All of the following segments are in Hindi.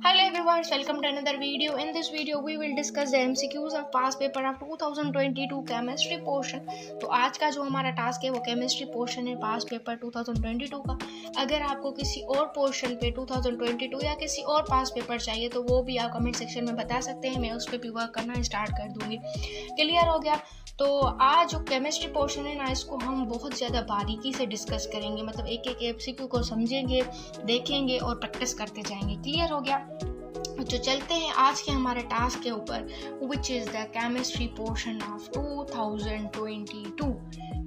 Hello everyone, welcome to another video. In this video we will discuss the MCQs of past paper of 2022 chemistry portion. तो आज का जो हमारा टास्क है वो केमिस्ट्री पोर्शन है पास्ट पेपर 2022 का। अगर आपको किसी और पोर्शन पे 2022 या किसी और पास्ट पेपर चाहिए तो वो भी आप कमेंट सेक्शन में बता सकते हैं, मैं उस पर भी वर्क करना स्टार्ट कर दूंगी। क्लियर हो गया? तो आज जो केमिस्ट्री पोर्शन है ना, इसको हम बहुत ज़्यादा बारीकी से डिस्कस करेंगे, मतलब एक एक MCQ को समझेंगे, देखेंगे और प्रैक्टिस करते जाएंगे। क्लियर हो गया? तो चलते हैं आज के हमारे टास्क के ऊपर, which is the chemistry portion of 2022।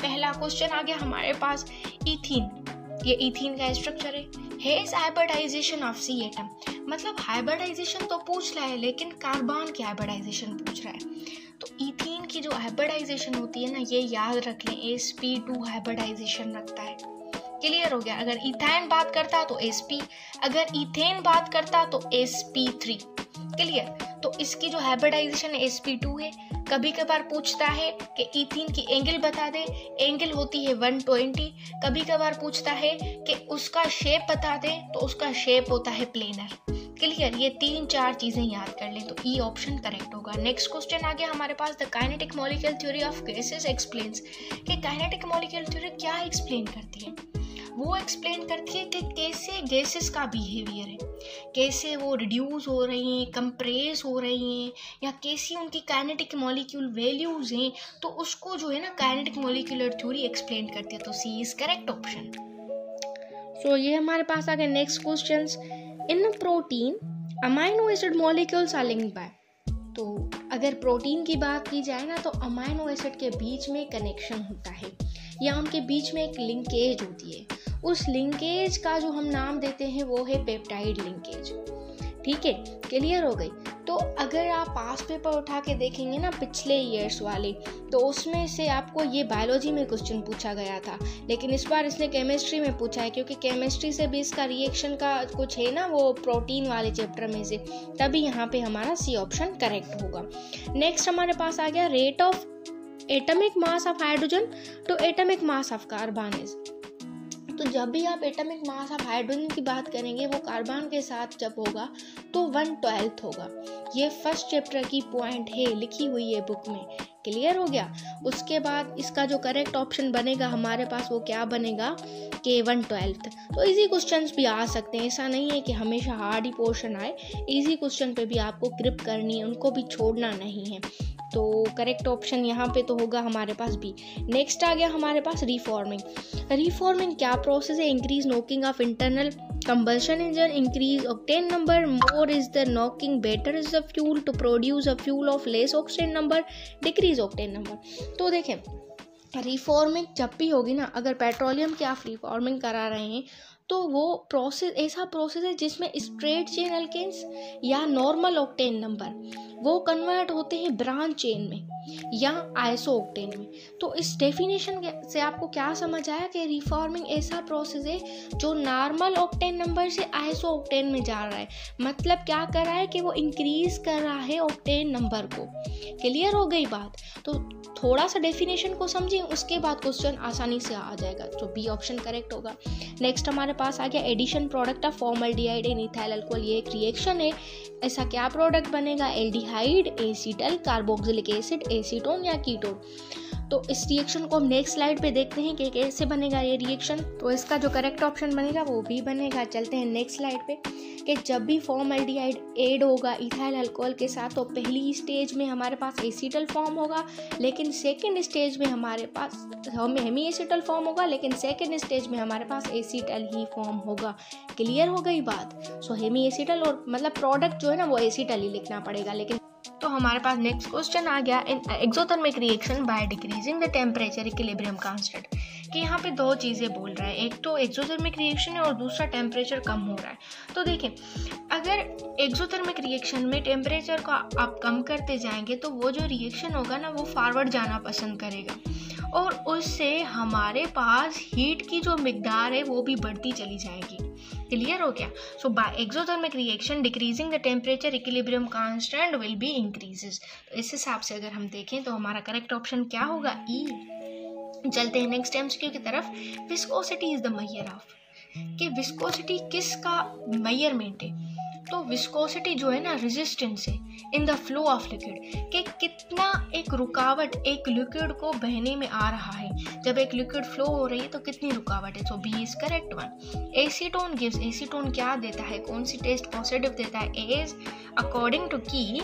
पहला क्वेश्चन आ गया हमारे पास, इथीन। ये इथीन का स्ट्रक्चर है। Has hybridisation of C atom, मतलब हाइब्रिडाइजेशन तो पूछ रहा है लेकिन कार्बन की हाइब्रिडाइजेशन पूछ रहा है। तो इथीन की जो हाइब्रिडाइजेशन होती है ना, ये याद रख लें, sp2 हाइब्रिडाइजेशन रखता है। क्लियर हो गया? अगर इथाइन बात करता तो sp, अगर इथेन बात करता तो sp3। क्लियर? तो इसकी जो हाइब्रिडाइजेशन है sp2 है। कभी कभार पूछता है कि इथीन की एंगल बता दे, एंगल होती है 120। कभी कभार पूछता है कि उसका शेप बता दे, तो उसका शेप होता है प्लेनर। क्लियर? ये 3-4 चीजें याद कर लें तो ई ऑप्शन करेक्ट होगा। नेक्स्ट क्वेश्चन आ गया हमारे पास, the kinetic molecule theory of gases explains. कि काइनेटिक मॉलिक्यूल थ्योरी क्या एक्सप्लेन करती है? वो एक्सप्लेन करती है कि कैसे गैसेस का बिहेवियर है, कैसे वो रिड्यूस हो रही हैं, कंप्रेस हो रही हैं, या कैसी उनकी काइनेटिक मॉलिक्यूल वैल्यूज हैं, तो उसको जो है ना काइनेटिक मॉलिक्यूलर थ्योरी एक्सप्लेन करती है। तो C is correct option. So ये हमारे पास आ गए next questions. In protein amino acid molecules are linked by. तो अगर प्रोटीन की बात की जाए ना, तो अमाइनो एसिड के बीच में कनेक्शन होता है या उनके बीच में एक लिंकेज होती है। उस लिंकेज का जो हम नाम देते हैं वो है पेप्टाइड लिंकेज। ठीक है? क्लियर हो गई? तो अगर आप पास पेपर उठा के देखेंगे ना पिछले ईयर्स वाले, तो उसमें से आपको ये बायोलॉजी में क्वेश्चन पूछा गया था, लेकिन इस बार इसने केमिस्ट्री में पूछा है, क्योंकि केमिस्ट्री से भी इसका रिएक्शन का कुछ है ना, वो प्रोटीन वाले चैप्टर में से, तभी यहाँ पे हमारा सी ऑप्शन करेक्ट होगा। नेक्स्ट हमारे पास आ गया, rate of atomic mass of hydrogen to atomic mass of carbon is. तो जब भी आप एटॉमिक मास ऑफ हाइड्रोजन की बात करेंगे, वो कार्बन के साथ जब होगा तो 1/12 होगा। ये फर्स्ट चैप्टर की पॉइंट है, लिखी हुई है बुक में। क्लियर हो गया? उसके बाद इसका जो करेक्ट ऑप्शन बनेगा हमारे पास, वो क्या बनेगा कि 1/12। तो इजी क्वेश्चंस भी आ सकते हैं, ऐसा नहीं है कि हमेशा हार्ड ही पोर्शन आए। इजी क्वेश्चन पे भी आपको ग्रिप करनी है, उनको भी छोड़ना नहीं है। तो करेक्ट ऑप्शन यहाँ पे तो होगा हमारे पास बी। नेक्स्ट आ गया हमारे पास रीफॉर्मिंग। रीफॉर्मिंग क्या प्रोसेस है? Increase knocking of internal combustion engine, increase octane number, more is the knocking, better is the fuel to produce a fuel of less octane number, decrease octane number। तो देखें, रिफॉर्मिंग जब भी होगी ना, अगर पेट्रोलियम की आप रिफॉर्मिंग करा रहे हैं तो वो प्रोसेस ऐसा प्रोसेस है जिसमें स्ट्रेट चेन अल्केन्स या नॉर्मल ऑक्टेन नंबर वो कन्वर्ट होते हैं ब्रांच चेन में या आइसो ऑक्टेन में। तो इस डेफिनेशन से आपको क्या समझ आया कि रिफॉर्मिंग ऐसा प्रोसेस है जो नॉर्मल ऑक्टेन नंबर से आइसो ऑक्टेन में जा रहा है। मतलब क्या कर रहा है कि वो इंक्रीज कर रहा है ऑक्टेन नंबर को। क्लियर हो गई बात? तो थोड़ा सा डेफिनेशन को समझें, उसके बाद क्वेश्चन आसानी से आ जाएगा। तो बी ऑप्शन करेक्ट होगा। नेक्स्ट हमारे पास आ गया, addition product of formaldehyde and ethyl alcohol. ये एक रिएक्शन है, ऐसा क्या प्रोडक्ट बनेगा? Aldehyde, acetal, carboxylic acid, acetone या कीटोन। तो इस रिएक्शन को हम नेक्स्ट स्लाइड पे देखते हैं कि कैसे बनेगा ये रिएक्शन। तो इसका जो करेक्ट ऑप्शन बनेगा वो भी बनेगा। चलते हैं नेक्स्ट स्लाइड पे, कि जब भी फॉर्मल्डिहाइड ऐड होगा इथाइल अल्कोहल के साथ, तो पहली स्टेज में हमारे पास एसीटल फॉर्म होगा, लेकिन सेकेंड स्टेज में हमारे पास हेमी एसीटल फॉर्म होगा, लेकिन सेकेंड स्टेज में हमारे पास एसीटल ही फॉर्म होगा। क्लियर हो गई बात? सो हेमी एसीटल, और मतलब प्रोडक्ट जो है ना वो एसीटल ही लिखना पड़ेगा। लेकिन तो हमारे पास नेक्स्ट क्वेश्चन आ गया, in exothermic reaction by decreasing the temperature equilibrium constant. कि यहाँ पे दो चीज़ें बोल रहा है, एक तो एक्सोथर्मिक रिएक्शन है और दूसरा टेम्परेचर कम हो रहा है। तो देखें, अगर एक्सोथर्मिक रिएक्शन में टेम्परेचर को आप कम करते जाएंगे तो वो जो रिएक्शन होगा ना वो फॉरवर्ड जाना पसंद करेगा, और उससे हमारे पास हीट की जो मिकदार है वो भी बढ़ती चली जाएगी। क्लियर हो गया? So by exothermic reaction decreasing the temperature equilibrium constant will be increases. तो इस हिसाब से अगर हम देखें तो हमारा करेक्ट ऑप्शन क्या होगा? ई। चलते हैं नेक्स्ट MCQ की तरफ। Viscosity is the measure of. कि विस्कोसिटी किसका मेजरमेंट है? तो विस्कोसिटी जो है ना रेजिस्टेंस है in the flow of liquid, कि कितना एक रुकावट एक लिक्विड को बहने में आ रहा है। जब एक लिक्विड फ्लो हो रही है तो कितनी रुकावट है। So B is correct one. Acetone gives, acetone क्या देता है, कौन सी टेस्ट पॉजिटिव देता है, इज अकॉर्डिंग टू की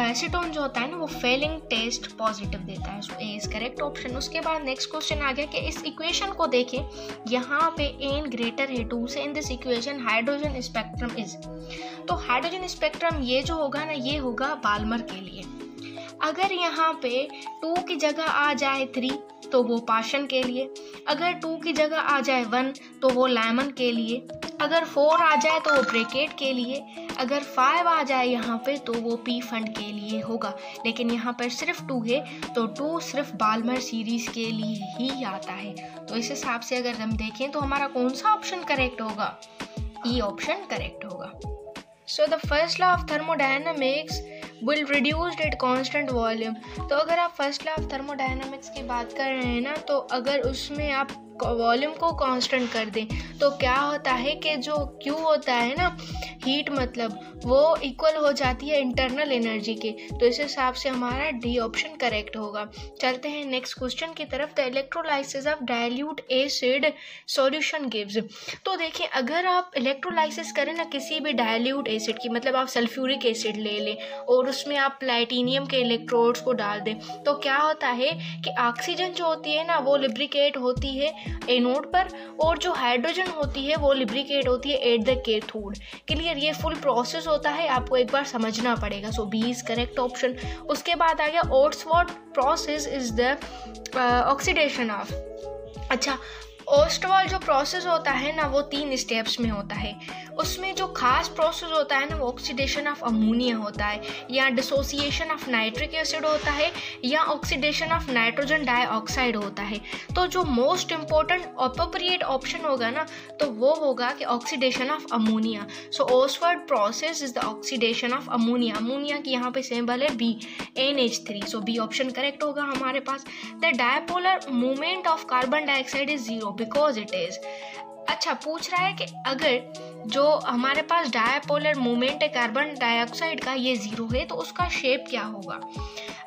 एसीटोन जो होता है ना वो फेलिंग टेस्ट पॉजिटिव देता है। सो ए इज करेक्ट ऑप्शन। उसके बाद नेक्स्ट क्वेश्चन आ गया कि इस इक्वेशन को देखें, यहाँ पे n ग्रेटर है 2 से, in this equation hydrogen spectrum is. तो हाइड्रोजन स्पेक्ट्रम ये जो होगा ना ये होगा बाल्मर के लिए। अगर यहाँ पे 2 की जगह आ जाए 3 तो वो पाशन के लिए, अगर 2 की जगह आ जाए 1 तो वो लैमन के लिए, अगर 4 आ जाए तो वो ब्रेकेट के लिए, अगर 5 आ जाए यहाँ पे तो वो पी फंड के लिए होगा। लेकिन यहाँ पर सिर्फ 2 है तो 2 सिर्फ बाल्मर सीरीज के लिए ही आता है। तो इस हिसाब से अगर हम देखें तो हमारा कौन सा ऑप्शन करेक्ट होगा, ई ऑप्शन करेक्ट होगा। So the first law of thermodynamics will reduced at constant volume. तो अगर आप फर्स्ट लॉ ऑफ थर्मोडायनामिक्स की बात कर रहे हैं ना, तो अगर उसमें आप वॉल्यूम को कांस्टेंट कर दें तो क्या होता है कि जो Q होता है ना हीट, मतलब वो इक्वल हो जाती है इंटरनल एनर्जी के। तो इस हिसाब से हमारा डी ऑप्शन करेक्ट होगा। चलते हैं नेक्स्ट क्वेश्चन की तरफ। The electrolysis of dilute acid solution gives. तो देखिए अगर आप इलेक्ट्रोलाइसिस करें ना किसी भी डाइल्यूट एसिड की, मतलब आप सल्फ्यूरिक एसिड ले लें और उसमें आप प्लैटिनियम के इलेक्ट्रोड्स को डाल दें, तो क्या होता है कि ऑक्सीजन जो होती है ना वो लिब्रिकेट होती है एनोड पर, और जो हाइड्रोजन होती है वो लिब्रिकेट होती है एट द कैथोड। क्लियर, ये फुल प्रोसेस होता है, आपको एक बार समझना पड़ेगा। So B is correct option. उसके बाद आ गया Ostwald process is the oxidation of. अच्छा, ओस्टवाल जो प्रोसेस होता है ना वो 3 स्टेप्स में होता है। उसमें जो खास प्रोसेस होता है ना वो ऑक्सीडेशन ऑफ अमोनिया होता है, या डिसोसिएशन ऑफ नाइट्रिक एसिड होता है, या ऑक्सीडेशन ऑफ नाइट्रोजन डाइऑक्साइड होता है। तो जो मोस्ट इम्पोर्टेंट अप्रोप्रिएट ऑप्शन होगा ना तो वो होगा कि oxidation of ammonia. So Ostwald process is the oxidation of ammonia. Ammonia की यहाँ पे सिंबल है B, NH3। So B option correct होगा हमारे पास। The dipolar movement of carbon dioxide is 0 because it is. अच्छा, पूछ रहा है कि अगर जो हमारे पास डायपोलर मूवमेंट है कार्बन डाइऑक्साइड का ये 0 है तो उसका शेप क्या होगा।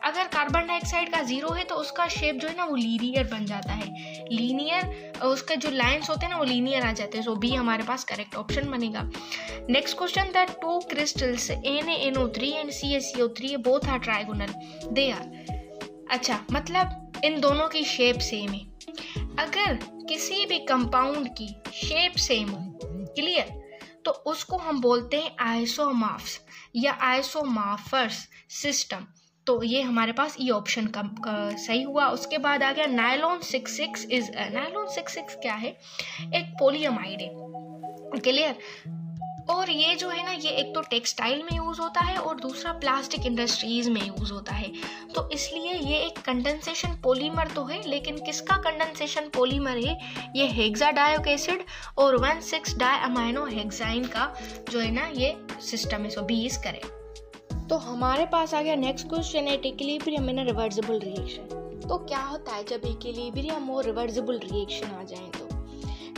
अगर कार्बन डाइऑक्साइड का 0 है तो उसका शेप जो है ना वो लीनियर बन जाता है, लीनियर, उसके जो लाइंस होते हैं ना वो लीनियर आ जाते हैं। सो बी हमारे पास करेक्ट ऑप्शन बनेगा। Next question, the 2 crystals NaNO3 and CaCO3 both are trigonal, they are. अच्छा, मतलब इन दोनों की शेप सेम है। अगर किसी भी कंपाउंड की शेप सेम हो, क्लियर, तो उसको हम बोलते हैं आइसोमॉर्फ्स या आइसोमॉर्फस सिस्टम। तो ये हमारे पास ई ऑप्शन का सही हुआ। उसके बाद आ गया नायलॉन 66 इज, नायलॉन 66 क्या है, एक पोलियमाइड है, क्लियर। और ये जो है ना ये एक तो टेक्सटाइल में यूज़ होता है और दूसरा प्लास्टिक इंडस्ट्रीज में यूज़ होता है। तो इसलिए ये एक कंडेंसेशन पॉलीमर तो है, लेकिन किसका कंडेंसेशन पॉलीमर है, ये हेक्साडायोइक एसिड और 1,6-डायअमाइनो हेक्साइन का जो है ना ये सिस्टम है। So B is correct. तो हमारे पास आ गया नेक्स्ट क्वेश्चन है इक्विलिब्रियम इन रिवर्सिबल रिएक्शन। तो क्या होता है जब इक्विलिब्रियम और रिवर्सिबल रिएक्शन आ जाए। तो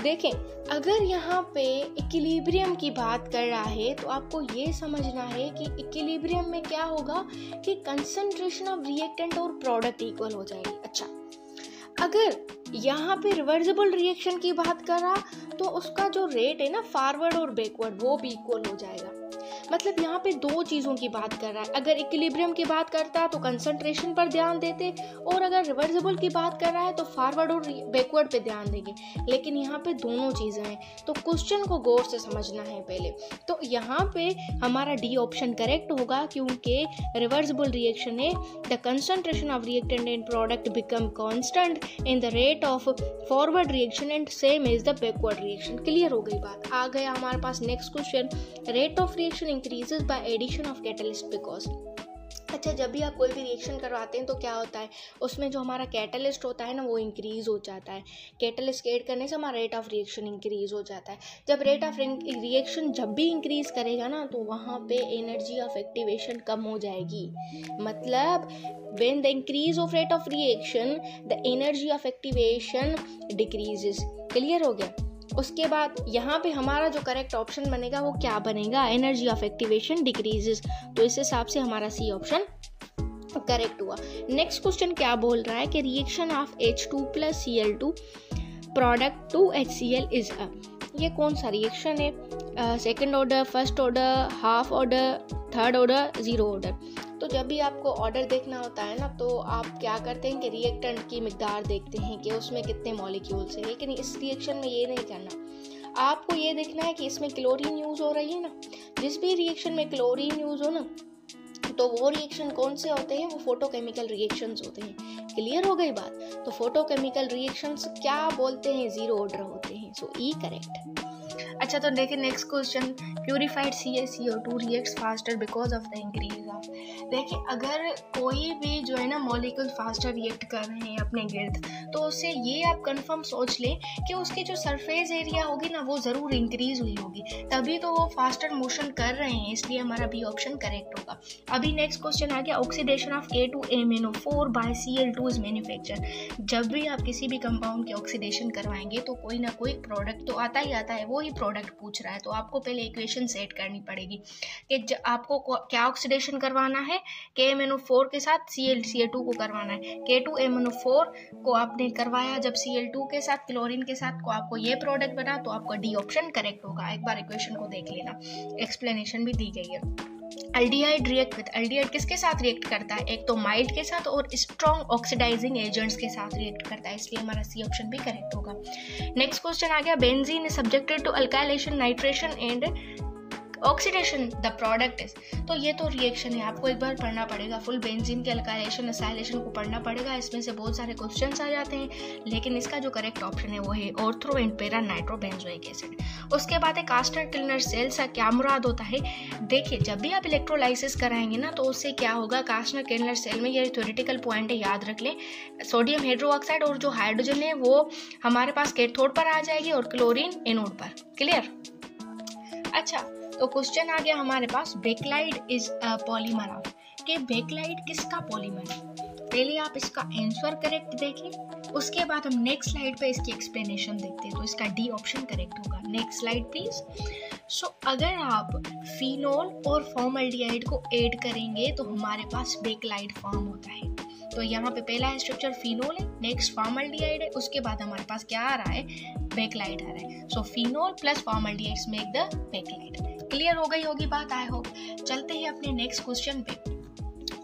देखें, अगर यहाँ पे इक्विलिब्रियम की बात कर रहा है तो आपको ये समझना है कि इक्विलिब्रियम में क्या होगा कि कंसंट्रेशन ऑफ रिएक्टेंट और प्रोडक्ट इक्वल हो जाएगी। अच्छा, अगर यहाँ पे रिवर्सिबल रिएक्शन की बात कर रहा तो उसका जो रेट है ना फॉरवर्ड और बैकवर्ड वो भी इक्वल हो जाएगा। मतलब यहाँ पे 2 चीज़ों की बात कर रहा है। अगर इक्विलिब्रियम की बात करता तो कंसंट्रेशन पर ध्यान देते, और अगर रिवर्सिबल की बात कर रहा है तो फॉरवर्ड और बैकवर्ड पे ध्यान देंगे। लेकिन यहाँ पे दोनों चीज़ें हैं, तो क्वेश्चन को गौर से समझना है पहले। तो यहाँ पे हमारा डी ऑप्शन करेक्ट होगा, क्योंकि रिवर्सिबल रिएक्शन है the concentration of reactant and product become constant in the rate of forward reaction and same is the backward reaction. Clear हो गई बात। आ गया हमारे पास next question, rate of reaction increases by addition of catalyst because. अच्छा, जब भी आप कोई भी रिएक्शन करवाते हैं तो क्या होता है, उसमें जो हमारा कैटलिस्ट होता है ना वो इंक्रीज हो जाता है। कैटलिस्ट ऐड करने से हमारा रेट ऑफ रिएक्शन इंक्रीज हो जाता है। जब रेट ऑफ रिएक्शन जब भी इंक्रीज करेगा ना तो वहाँ पे एनर्जी ऑफ एक्टिवेशन कम हो जाएगी। मतलब when the increase of rate of reaction the energy of activation decreases. Clear हो गया। उसके बाद यहाँ पे हमारा जो करेक्ट ऑप्शन बनेगा वो क्या बनेगा, एनर्जी ऑफ एक्टिवेशन डिक्रीजेस। तो इस हिसाब से हमारा सी ऑप्शन करेक्ट हुआ। नेक्स्ट क्वेश्चन क्या बोल रहा है कि reaction of H2 + Cl2 product to HCl is a, ये कौन सा रिएक्शन है, second order, first order, half order, third order, zero order. तो जब भी आपको ऑर्डर देखना होता है ना, तो आप क्या करते हैं कि रिएक्टेंट की मिकदार देखते हैं कि उसमें कितने मॉलिक्यूल्स हैं, लेकिन इस रिएक्शन में ये नहीं करना। आपको ये देखना है कि इसमें क्लोरीन यूज़ हो रही है ना, जिस भी रिएक्शन में क्लोरीन यूज़ हो ना, तो वो रिएक्शन कौन से होते हैं, वो फोटोकेमिकल रिएक्शंस होते हैं। क्लियर हो गई बात। तो फोटोकेमिकल रिएक्शंस क्या बोलते हैं, जीरो ऑर्डर होते हैं। सो ई करेक्ट। अच्छा, तो देखिए next question, purified CaCO2 reacts faster because of the increase of. देखिए अगर कोई भी जो है ना मॉलिक्यूल फास्टर रिएक्ट कर रहे हैं अपने गिर्द, तो उससे ये आप कंफर्म सोच लें कि उसकी जो सरफेस एरिया होगी ना वो ज़रूर इंक्रीज हुई होगी, तभी तो वो फास्टर मोशन कर रहे हैं। इसलिए हमारा बी ऑप्शन करेक्ट होगा। अभी नेक्स्ट क्वेश्चन आ गया, oxidation of K2MnO4 by Cl2 is manufacture. जब भी आप किसी भी कंपाउंड की ऑक्सीडेशन करवाएंगे तो कोई ना कोई प्रोडक्ट तो आता ही आता है, वो ही प्रोडक्ट पूछ रहा है। तो आपको पहले इक्वेशन सेट करनी पड़ेगी कि आपको क्या ऑक्सीडेशन करवाना है, KMnO4 के साथ Cl2 को करवाना है। K2MnO4 को आपने करवाया जब Cl2 के साथ, क्लोरीन के साथ, को आपको ये प्रोडक्ट बना, तो आपका डी ऑप्शन करेक्ट होगा। एक बार इक्वेशन को देख लेना, एक्सप्लेनेशन भी दी गई है। एल्डिहाइड रिएक्ट विद, एल्डिहाइड किसके साथ रिएक्ट करता है, एक तो माइल्ड के साथ और स्ट्रॉन्ग ऑक्सीडाइजिंग एजेंट्स के साथ रिएक्ट करता है, इसलिए हमारा सी ऑप्शन भी करेक्ट होगा। नेक्स्ट क्वेश्चन आ गया, benzene is subjected to alkylation, nitration and oxidation the product is. तो ये तो रिएक्शन है, आपको एक बार पढ़ना पड़ेगा, फुल बेंजीन के अल्काइलेशन एसाइलेशन को पढ़ना पड़ेगा। इसमें से बहुत सारे क्वेश्चंस आ जाते हैं, लेकिन इसका जो करेक्ट ऑप्शन है वो है ortho and para nitrobenzoic acid. उसके बाद है कास्टर टिल्नर सेल से क्या मुराद होता है। देखिए जब भी आप इलेक्ट्रोलाइसिस कराएंगे ना, तो उससे क्या होगा, कास्टर टिल्नर सेल में ये थ्योरेटिकल पॉइंट है, याद रख लें, सोडियम हाइड्रोक्साइड और जो हाइड्रोजन है वो हमारे पास कैथोड पर आ जाएगी और क्लोरीन एनोड पर। क्लियर। अच्छा, तो क्वेश्चन आ गया हमारे पास, बेक्लाइड इज अ पॉलीमर ऑफ, कि बेक्लाइड किसका पॉलीमर है। पहले आप इसका आंसर करेक्ट देखें, उसके बाद हम नेक्स्ट स्लाइड पे इसकी एक्सप्लेनेशन देखते हैं। तो इसका डी ऑप्शन करेक्ट होगा। Next slide please. सो अगर आप फिनोल और फॉर्मल्डिहाइड को ऐड करेंगे तो हमारे पास बेक्लाइड फॉर्म होता है। तो यहाँ पे पहला स्ट्रक्चर फिनोल है, नेक्स्ट फॉर्मल्डिहाइड है, उसके बाद हमारे पास क्या आ रहा है, बेक्लाइड आ रहा है। So phenol plus formaldehydes make the Bakelite. Clear हो गई होगी बात, आई होप। चलते हैं अपने नेक्स्ट क्वेश्चन पे।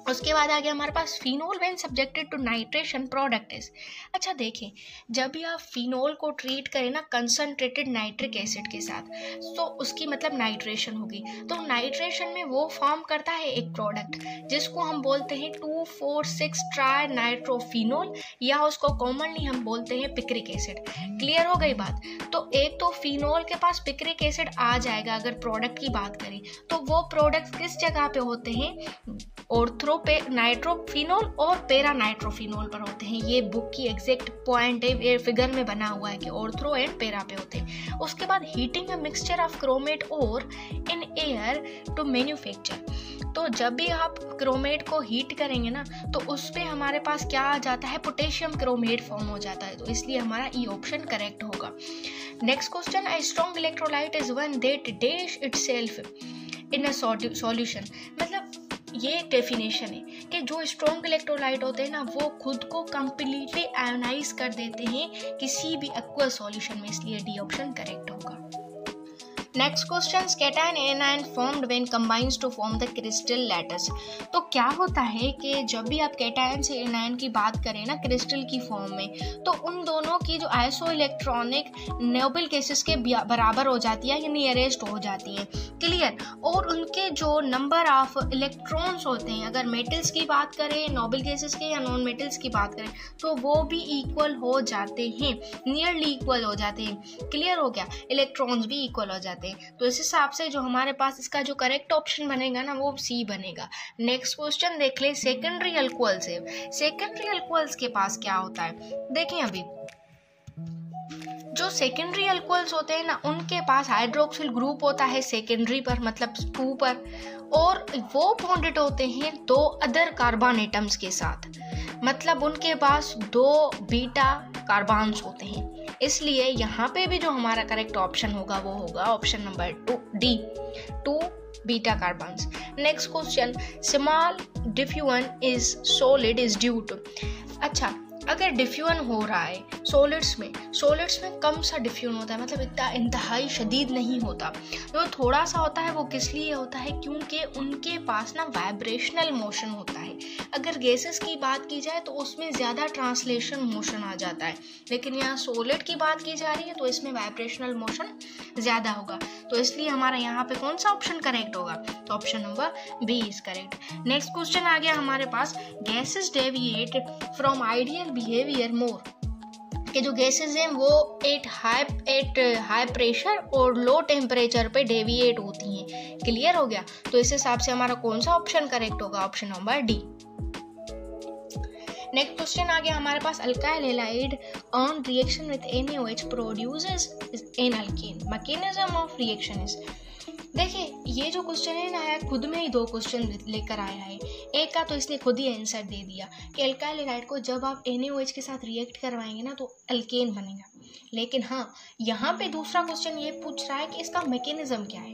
उसके बाद आ गया हमारे पास, phenol when subjected to nitration product is. अच्छा देखें, जब भी आप फिनोल को ट्रीट करें ना कंसंट्रेटेड नाइट्रिक एसिड के साथ, तो उसकी मतलब नाइट्रेशन होगी। तो नाइट्रेशन में वो फॉर्म करता है एक प्रोडक्ट जिसको हम बोलते हैं 2,4,6 ट्राई नाइट्रोफिनोल, या उसको कॉमनली हम बोलते हैं पिक्रिक एसिड। क्लियर हो गई बात। तो एक तो फिनोल के पास पिक्रिक एसिड आ जाएगा अगर प्रोडक्ट की बात करें, तो वो प्रोडक्ट किस जगह पे होते हैं, ऑर्थो पे नाइट्रोफिनोल और पैरा नाइट्रोफिनोल पर होते हैं। ये बुक की एग्जैक्ट पॉइंट है, ये फिगर में बना हुआ है कि ऑर्थो एंड पैरा पे होते हैं। उसके बाद heating a mixture of chromate और इन एयर टू मैन्युफैक्चर। तो जब भी आप क्रोमेट को हीट करेंगे ना, तो उस पे हमारे पास क्या आ जाता है, पोटेशियम क्रोमेट फॉर्म हो जाता है। तो इसलिए हमारा ई ऑप्शन करेक्ट होगा। Next question, a strong electrolyte is one that dash itself in a solution. मतलब ये एक डेफिनेशन है कि जो स्ट्रॉन्ग इलेक्ट्रोलाइट होते हैं ना, वो खुद को कंप्लीटली आयोनाइज कर देते हैं किसी भी एक्वा सॉल्यूशन में, इसलिए डी ऑप्शन करेक्ट होगा। Next question, cation anion formed when combines to form the crystal lattice. तो क्या होता है कि जब भी आप कैटायन से एनायन की बात करें ना क्रिस्टल की फॉर्म में, तो उन दोनों की जो आइसो इलेक्ट्रॉनिक नोबल केसेस के बराबर हो जाती है या नियरेस्ट हो जाती है। क्लियर। और उनके जो नंबर ऑफ इलेक्ट्रॉन्स होते हैं, अगर मेटल्स की बात करें, नोबल केसेस के या नॉन मेटल्स की बात करें, तो वो भी इक्वल हो जाते हैं, नियरली इक्वल हो जाते हैं। क्लियर हो गया। इलेक्ट्रॉन्स भी इक्वल हो जाते हैं। तो इस हिसाब से जो हमारे पास इसका जो करेक्ट ऑप्शन बनेगा ना, वो सी बनेगा। नेक्स्ट क्वेश्चन देख ले, सेकेंडरी अल्कोहल्स है। सेकेंडरी अल्कोहल्स के पास क्या होता है, देखें अभी जो सेकेंडरी अल्कोहल्स होते हैं ना, उनके पास हाइड्रोक्सिल ग्रुप होता है सेकेंडरी पर, मतलब 2 पर, और वो बॉन्डेड होते हैं 2 अदर कार्बन एटम्स के साथ। मतलब उनके पास 2 बीटा कार्बन्स होते हैं। इसलिए यहाँ पे भी जो हमारा करेक्ट ऑप्शन होगा वो होगा option number 2D, 2 beta carbons. Next question, small diffusion is solid is due to. अच्छा, अगर डिफ्यूजन हो रहा है सॉलिड्स में कम सा डिफ्यूजन होता है, मतलब इतना इंतहाई शदीद नहीं होता। जो थोड़ा सा होता है वो किस लिए होता है, क्योंकि उनके पास ना वाइब्रेशनल मोशन होता है। अगर गैसेस की बात की जाए तो उसमें ज़्यादा ट्रांसलेशन मोशन आ जाता है, लेकिन यहाँ सॉलिड की बात की जा रही है तो इसमें वाइब्रेशनल मोशन ज़्यादा होगा। तो इसलिए हमारा यहाँ पे कौन सा ऑप्शन करेक्ट होगा, तो option number B is correct. Next question आ गया हमारे पास, gases deviate from ideal behaviour more. कि जो गैसेस हैं वो एट हाई प्रेशर और लो टेम्परेचर पे डेविएट होती हैं। क्लियर हो गया। तो इस हिसाब से हमारा कौन सा ऑप्शन करेक्ट होगा, option number D. Next question आ गया हमारे पास, alkyl halide on reaction with NaOH produces an alkane, mechanism of reaction is. देखिए ये जो क्वेश्चन है ना, खुद में ही दो क्वेश्चन लेकर आया है। एक का तो इसने खुद ही आंसर दे दिया कि अल्काइल हैलाइड को जब आप NaOH के साथ रिएक्ट करवाएंगे ना तो अल्केन बनेगा। लेकिन हाँ, यहाँ पे दूसरा क्वेश्चन ये पूछ रहा है कि इसका मैकेनिज्म क्या है,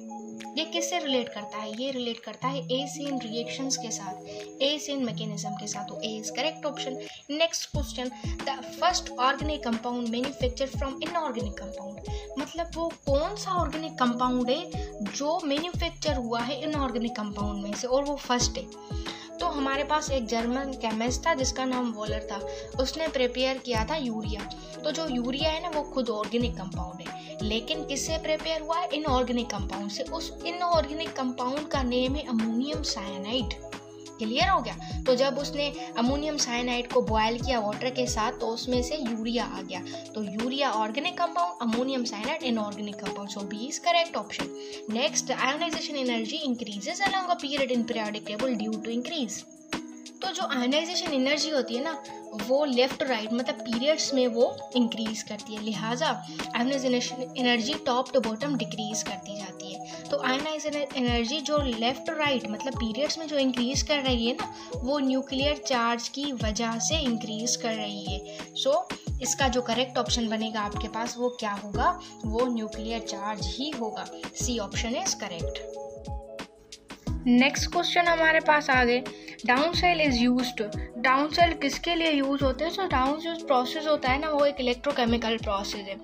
ये किससे रिलेट करता है, ये रिलेट करता है एसियन रिएक्शंस के साथ, एसियन मैकेनिज्म के साथ। तो A is correct option. Next question, the first organic compound manufacture from inorganic compound, मतलब वो कौन सा ऑर्गेनिक कंपाउंड है जो मैन्युफैक्चर हुआ है इनऑर्गेनिक कंपाउंड में से, और वो फर्स्ट है। तो हमारे पास एक जर्मन केमिस्ट था जिसका नाम वॉलर था, उसने प्रिपेयर किया था यूरिया। तो जो यूरिया है ना वो खुद ऑर्गेनिक कंपाउंड है, लेकिन किससे प्रिपेयर हुआ है, इनऑर्गेनिक कंपाउंड से। उस इनऑर्गेनिक कंपाउंड का नेम है अमोनियम साइनाइड। क्लियर हो गया। तो जब उसने अमोनियम साइनाइड को बॉयल किया वाटर के साथ तो उसमें से यूरिया आ गया। तो urea organic compound, ammonium cyanide inorganic compound. So B is correct option. Next, ionization energy increases along a period in periodic table due to increase. तो जो आयोनाइजेशन एनर्जी होती है ना वो लेफ्ट राइट मतलब पीरियड्स में वो इंक्रीज करती है, लिहाजा ionization energy top to bottom decrease करती जाती है। तो आयोनाइजेशन एनर्जी जो लेफ्ट राइट मतलब पीरियड्स में जो इंक्रीज कर रही है ना वो न्यूक्लियर चार्ज की वजह से इंक्रीज कर रही है। सो इसका जो करेक्ट ऑप्शन बनेगा आपके पास वो क्या होगा, वो न्यूक्लियर चार्ज ही होगा। C option is correct. Next question हमारे पास आ गए, down cell is used. Down cell किसके लिए यूज होते हैं? सो डाउन सेल प्रोसेस होता है ना वो एक इलेक्ट्रोकेमिकल प्रोसेस है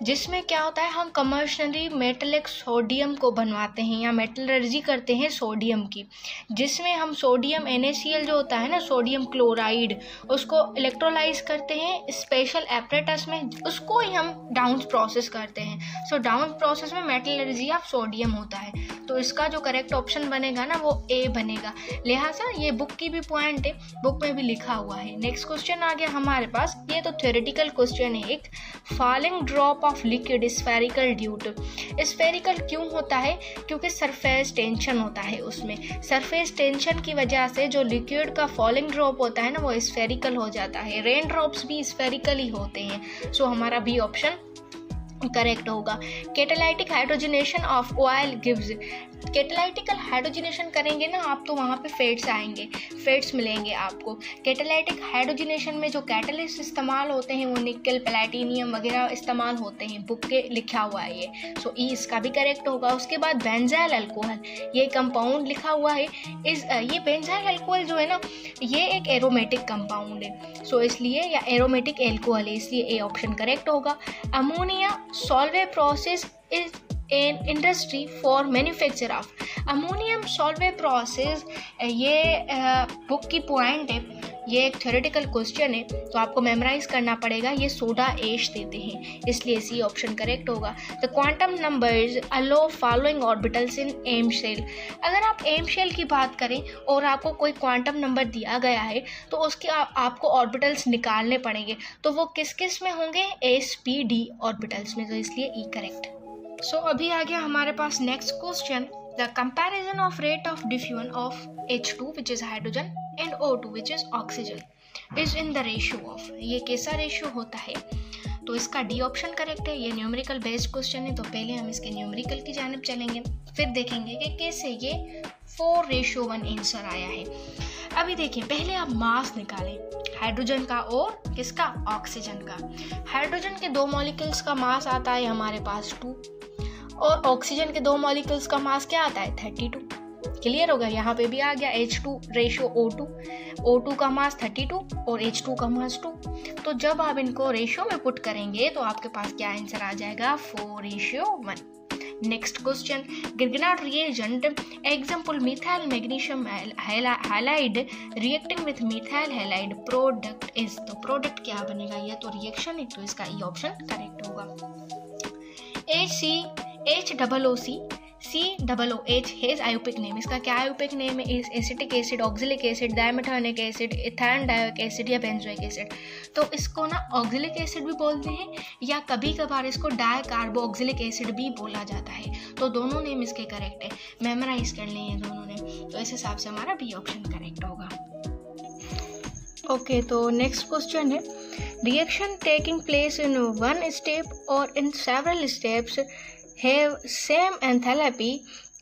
जिसमें क्या होता है, हम कमर्शियली मेटलिक सोडियम को बनवाते हैं या मेटलर्जी करते हैं सोडियम की, जिसमें हम सोडियम NaCl जो होता है ना सोडियम क्लोराइड उसको इलेक्ट्रोलाइज करते हैं स्पेशल एपरेटस में, उसको ही हम डाउन प्रोसेस करते हैं। सो डाउन प्रोसेस में मेटलर्जी ऑफ सोडियम होता है। तो इसका जो करेक्ट ऑप्शन बनेगा ना वो ए बनेगा, लिहाजा ये बुक की भी पॉइंट है, बुक में भी लिखा हुआ है। नेक्स्ट क्वेश्चन आ गया हमारे पास, ये तो थ्योरेटिकल क्वेश्चन है एक, falling drop of liquid spherical due to. Spherical क्यों होता है? क्योंकि सरफेस टेंशन होता है उसमें, सरफेस टेंशन की वजह से जो लिक्विड का फॉलिंग ड्रॉप होता है ना वो स्फेरिकल हो जाता है। रेन ड्रॉप्स भी स्फेरिकल ही होते हैं। सो हमारा बी ऑप्शन करेक्ट होगा। Catalytic hydrogenation of oil gives. Catalytical hydrogenation करेंगे ना आप तो वहाँ पे फेट्स आएंगे, फेट्स मिलेंगे आपको। कैटालाइटिक हाइड्रोजनेशन में जो कैटलिस्ट इस्तेमाल होते हैं वो निकल प्लैटिनियम वगैरह इस्तेमाल होते हैं, बुक के लिखा हुआ है ये। सो ई इसका भी करेक्ट होगा। उसके बाद बेंजाइल अल्कोहल, ये कंपाउंड लिखा हुआ है। ये बेंजाइल अल्कोहल जो है ना ये एक एरोमेटिक कंपाउंड है, सो इसलिए या एरोमेटिक एल्कोहल है, इसलिए ए ऑप्शन करेक्ट होगा। Ammonia Solvay process is an industry for manufacture of. Ammonium Solvay process ये बुक की पॉइंट है, ये एक थ्योरेटिकल क्वेश्चन है तो आपको मेमोराइज करना पड़ेगा। ये सोडा एश देते हैं, इसलिए सी ऑप्शन करेक्ट होगा। The quantum numbers allow following orbitals in M shell. अगर आप एम शेल की बात करें और आपको कोई क्वांटम नंबर दिया गया है तो उसके आपको ऑर्बिटल्स निकालने पड़ेंगे, तो वो किस किस में होंगे? SPD ऑर्बिटल्स में, तो इसलिए ई करेक्ट। सो अभी आ गया हमारे पास next question, the comparison of rate of diffusion of H2 which is hydrogen and O2 which is oxygen is in the ratio of। ये कैसा रेशियो होता है? तो इसका डी ऑप्शन करेक्ट है। ये न्यूमेरिकल बेस्ड क्वेश्चन है तो पहले हम इसके न्यूमेरिकल की जानिब चलेंगे, फिर देखेंगे कि कैसे ये 4:1 आंसर आया है। अभी देखिए, पहले आप मास निकालें हाइड्रोजन का और किसका, ऑक्सीजन का। हाइड्रोजन के 2 मॉलिक्यूल्स का मास आता है हमारे पास 2 और ऑक्सीजन के 2 मॉलिक्यूल्स का मास क्या आता है 32। क्लियर होगा, यहाँ पे भी आ गया H2 रेशियो O2, O2 का मास 32 और H2 का मास 2। तो जब आप इनको रेशियो में पुट करेंगे तो आपके पास क्या आंसर आ जाएगा 4:1। Next question, Grignard reagent example methyl magnesium halide reacting with methyl halide product is. तो प्रोडक्ट क्या बनेगा, ये तो रिएक्शन है, तो इसका ये ऑप्शन करेक्ट होगा। HCOOC COOH has IUPAC name, इसका क्या आयोपिक नेम है, acetic acid, oxalic acid, dimethanoic acid, ethane dioic acid या बेंजोइक एसिड। तो इसको ना ऑक्सिलिक एसिड भी बोलते हैं या कभी कभार इसको डायकार्बोक्सिलिक एसिड भी बोला जाता है। तो दोनों नेम इसके करेक्ट है, मेमोराइज कर लें ये दोनों नेम। तो इस हिसाब से हमारा बी ऑप्शन करेक्ट होगा। ओके, तो नेक्स्ट क्वेश्चन है, reaction taking place in one step और in several steps have same enthalpy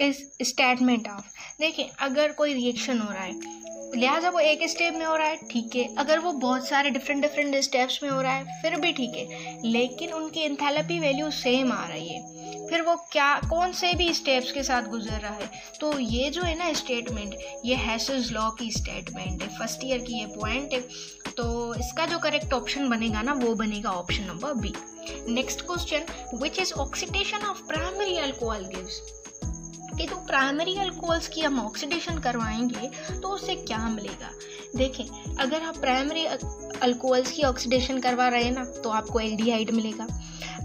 is statement of। देखिए, अगर कोई रिएक्शन हो रहा है लिहाजा वो एक स्टेप में हो रहा है, ठीक है। अगर वो बहुत सारे डिफरेंट स्टेप्स में हो रहा है फिर भी ठीक है, लेकिन उनकी एंथैल्पी वैल्यू सेम आ रही है, फिर वो क्या कौन से भी स्टेप्स के साथ गुजर रहा है। तो ये जो है ना स्टेटमेंट, ये हेसेस लॉ की स्टेटमेंट है, फर्स्ट ईयर की ये पॉइंट है। तो इसका जो करेक्ट ऑप्शन बनेगा ना वो बनेगा option number B. Next question, which is oxidation of primary alcohol gives. कि तो प्राइमरी अल्कोहल्स की हम ऑक्सीडेशन करवाएंगे तो उससे क्या मिलेगा। देखें, अगर आप प्राइमरी अल्कोहल्स की ऑक्सीडेशन करवा रहे हैं ना तो आपको एल्डिहाइड मिलेगा।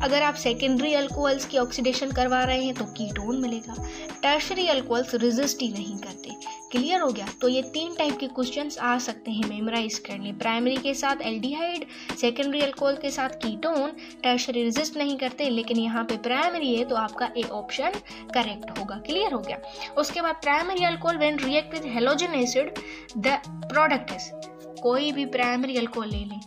अगर आप सेकेंडरी अल्कोहल्स की ऑक्सीडेशन करवा रहे हैं तो कीटोन मिलेगा। टर्शरी अल्कोहल्स रेजिस्ट ही नहीं करते। क्लियर हो गया। तो ये 3 टाइप के क्वेश्चंस आ सकते हैं, मेमोराइज कर लें। प्राइमरी के साथ एल्डिहाइड, सेकेंडरी अल्कोहल के साथ कीटोन, टर्शरी रेजिस्ट नहीं करते, लेकिन यहाँ पे प्राइमरी है तो आपका ए ऑप्शन करेक्ट होगा। क्लियर हो गया। उसके बाद primary alcohol when react with halogen acid the product is. कोई भी प्राइमरी अल्कोहल ले लें,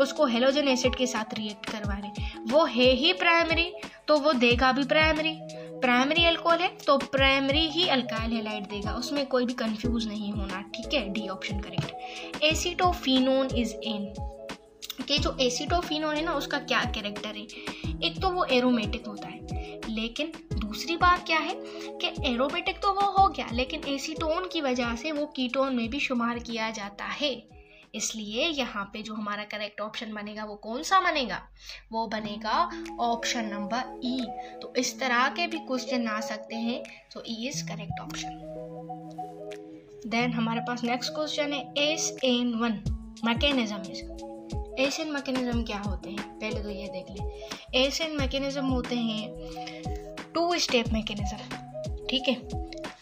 उसको हैलोजन एसिड के साथ रिएक्ट करवा लें, वो है ही प्राइमरी तो वो देगा भी प्राइमरी। प्राइमरी अल्कोहल है तो प्राइमरी ही अल्काइल हैलाइड देगा, उसमें कोई भी कंफ्यूज नहीं होना। ठीक है, D option correct. Acetophenone is an. कि जो एसीटोफिनोन है ना उसका क्या कैरेक्टर है, एक तो वो एरोमेटिक होता है, लेकिन दूसरी बात क्या है कि एरोमेटिक तो वो हो गया, लेकिन एसीटोन की वजह से वो कीटोन में भी शुमार किया जाता है। इसलिए यहाँ पे जो हमारा करेक्ट ऑप्शन बनेगा वो कौन सा बनेगा, वो बनेगा ऑप्शन नंबर ई। तो इस तरह के भी क्वेश्चन आ सकते हैं, तो E is correct option. Then हमारे पास नेक्स्ट क्वेश्चन है SN1 mechanism is. SN mechanism क्या होते हैं, पहले तो ये देख लें। एसएन मैकेनिज्म होते हैं 2 स्टेप मैकेनिज्म। ठीक है,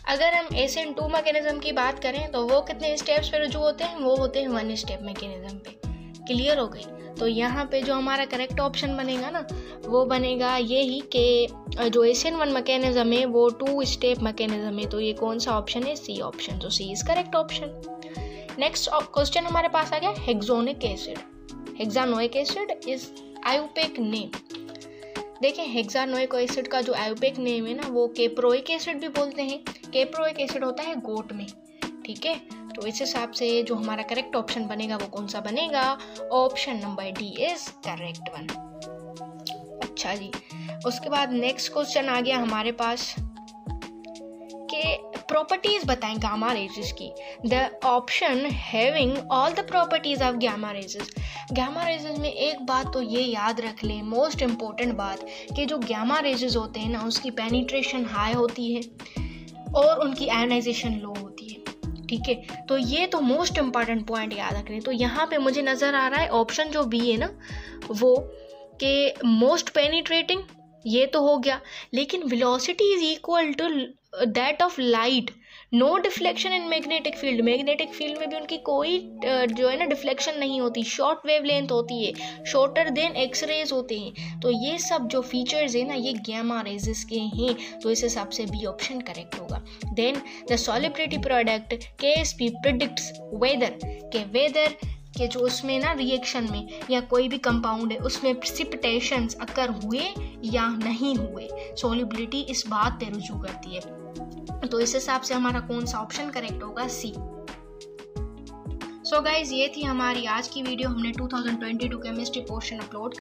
अगर हम SN2 मैकेनिज्म की बात करें तो वो कितने स्टेप्स पे रुजू होते हैं, वो होते हैं 1 स्टेप मैकेनिज्म पे। क्लियर हो गई। तो यहाँ पे जो हमारा करेक्ट ऑप्शन बनेगा ना वो बनेगा यही कि जो SN1 मैकेनिज्म है वो 2 स्टेप मैकेनिज्म है। तो ये कौन सा ऑप्शन है, सी ऑप्शन। तो C is correct option. Next question हमारे पास आ गया hexanoic acid. Hexanoic acid is IUPAC name. देखें, हेक्सानोइक एसिड का जो आयोपेक नेम है ना वो केप्रोइक एसिड भी बोलते हैं। केप्रोइक एसिड होता है गोट में। ठीक है, तो इस हिसाब से जो हमारा करेक्ट ऑप्शन बनेगा वो कौन सा बनेगा, option number D is correct one. अच्छा जी, उसके बाद नेक्स्ट क्वेश्चन आ गया हमारे पास कि प्रॉपर्टीज बताएं गामा रेजेस की। The option having all the properties of gamma raises. Gamma raises में एक बात तो ये याद रख लें, मोस्ट इम्पोर्टेंट बात, कि जो गामा रेजेस होते हैं ना उसकी पेनिट्रेशन हाई होती है और उनकी आयोनाइजेशन लो होती है। ठीक है, तो ये तो मोस्ट इम्पॉर्टेंट पॉइंट याद रख लें। तो यहाँ पे मुझे नज़र आ रहा है ऑप्शन जो बी है ना वो कि मोस्ट पेनिट्रेटिंग, ये तो हो गया, लेकिन velocity is equal to that of light, no deflection in magnetic field. Magnetic field में भी उनकी कोई जो है ना डिफ्लेक्शन नहीं होती, शॉर्ट वेव लेंथ होती है, शॉर्टर देन एक्स रेज होते हैं। तो ये सब जो फीचर्स है ना ये गामा रेजेस के हैं। तो इस हिसाब से बी ऑप्शन करेक्ट होगा। Then the solubility product KSP predicts whether, के वेदर के जो उसमें ना रिएक्शन में या कोई भी कंपाउंड है उसमें प्रेसिपिटेशंस अकर हुए या नहीं हुए। सॉलिबिलिटी इस बात पे रुजू करती है। तो इस हिसाब से हमारा कौन सा ऑप्शन करेक्ट होगा, सी। सो गाइज ये थी हमारी आज की वीडियो। हमने 2022 केमिस्ट्री पोर्शन अपलोड